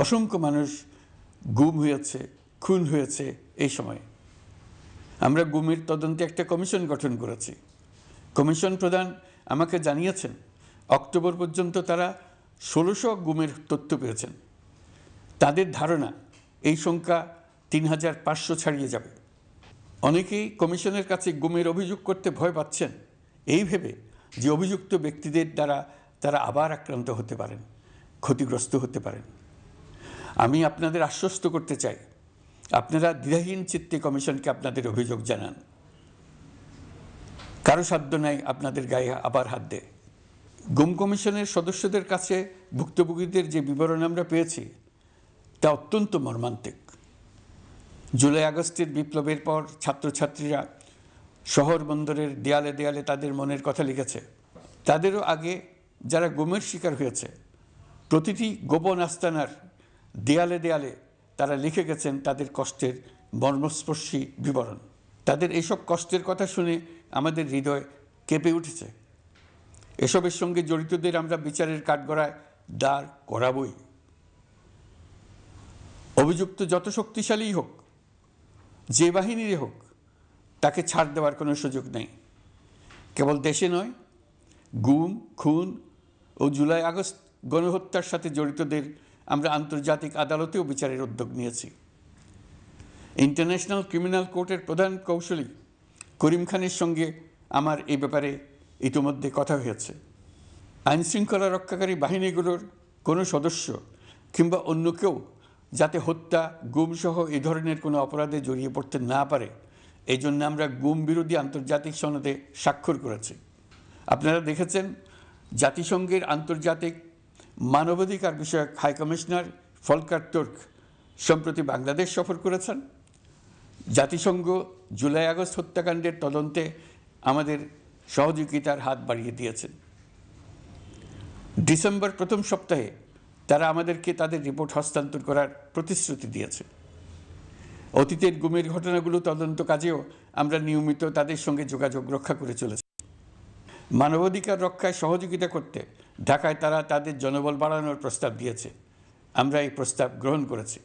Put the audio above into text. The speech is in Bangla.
অসংখ্য মানুষ গুম হয়েছে, খুন হয়েছে। এই সময় আমরা গুমের তদন্তে একটা কমিশন গঠন করেছি। কমিশন প্রধান আমাকে জানিয়েছেন অক্টোবর পর্যন্ত তারা ১৬০০ গুমের তথ্য পেয়েছেন। তাদের ধারণা এই সংখ্যা ৩৫০০ ছাড়িয়ে যাবে। অনেকেই কমিশনের কাছে গুমের অভিযোগ করতে ভয় পাচ্ছেন এই ভেবে যে অভিযুক্ত ব্যক্তিদের দ্বারা তারা আবার আক্রান্ত হতে পারেন, ক্ষতিগ্রস্ত হতে পারেন। আমি আপনাদের আশ্বস্ত করতে চাই, আপনারা দ্বিধাহীন চিত্তে কমিশনকে আপনাদের অভিযোগ জানান। কারো সাধ্য নাই আপনাদের গায়ে আবার হাত দেয়। গুম কমিশনের সদস্যদের কাছে ভুক্তভোগীদের যে বিবরণ আমরা পেয়েছি তা অত্যন্ত মর্মান্তিক। জুলাই আগস্টের বিপ্লবের পর ছাত্রছাত্রীরা শহর বন্দরের দেয়ালে দেয়ালে তাদের মনের কথা লিখেছে। তাদেরও আগে যারা গুমের শিকার হয়েছে প্রতিটি গোপন আস্তানার দেয়ালে দেয়ালে তারা লিখে গেছেন তাদের কষ্টের মর্মস্পর্শী বিবরণ। তাদের এইসব কষ্টের কথা শুনে আমাদের হৃদয় কেঁপে উঠেছে। এসবের সঙ্গে জড়িতদের আমরা বিচারের কাঠগড়ায় দাঁড় করাবই। অভিযুক্ত যত শক্তিশালী হোক, যে বাহিনীরই হোক, তাকে ছাড় দেওয়ার কোনো সুযোগ নেই। কেবল দেশে নয়, গুম, খুন ও জুলাই আগস্ট গণহত্যার সাথে জড়িতদের আমরা আন্তর্জাতিক আদালতেও বিচারের উদ্যোগ নিয়েছি। ইন্টারন্যাশনাল ক্রিমিনাল কোর্টের প্রধান কৌঁসুলি করিম খানের সঙ্গে আমার এই ব্যাপারে ইতিমধ্যে কথা হয়েছে। আইনশৃঙ্খলা রক্ষাকারী বাহিনীগুলোর কোনো সদস্য কিংবা অন্য কেউ যাতে হত্যা, গুমসহ এই ধরনের কোনো অপরাধে জড়িয়ে পড়তে না পারে, এই জন্য আমরা গুম বিরোধী আন্তর্জাতিক সনদে স্বাক্ষর করেছি। আপনারা দেখেছেন জাতিসংঘের আন্তর্জাতিক মানবাধিকার বিষয়ক হাই কমিশনার ফলকার তুর্ক সম্প্রতি বাংলাদেশ সফর করেছেন। জাতিসংঘ জুলাই আগস্ট হত্যাকাণ্ডের তদন্তে আমাদের সহযোগিতার হাত বাড়িয়ে দিয়েছেন। ডিসেম্বর প্রথম সপ্তাহে তারা আমাদেরকে তাদের রিপোর্ট হস্তান্তর করার প্রতিশ্রুতি দিয়েছে। অতীতের গুমের ঘটনাগুলো তদন্ত কাজেও আমরা নিয়মিত তাদের সঙ্গে যোগাযোগ রক্ষা করে চলেছি। মানবাধিকার রক্ষায় সহযোগিতা করতে ঢাকায় তারা তাদের জনবল বাড়ানোর প্রস্তাব দিয়েছে। আমরা এই প্রস্তাব গ্রহণ করেছি।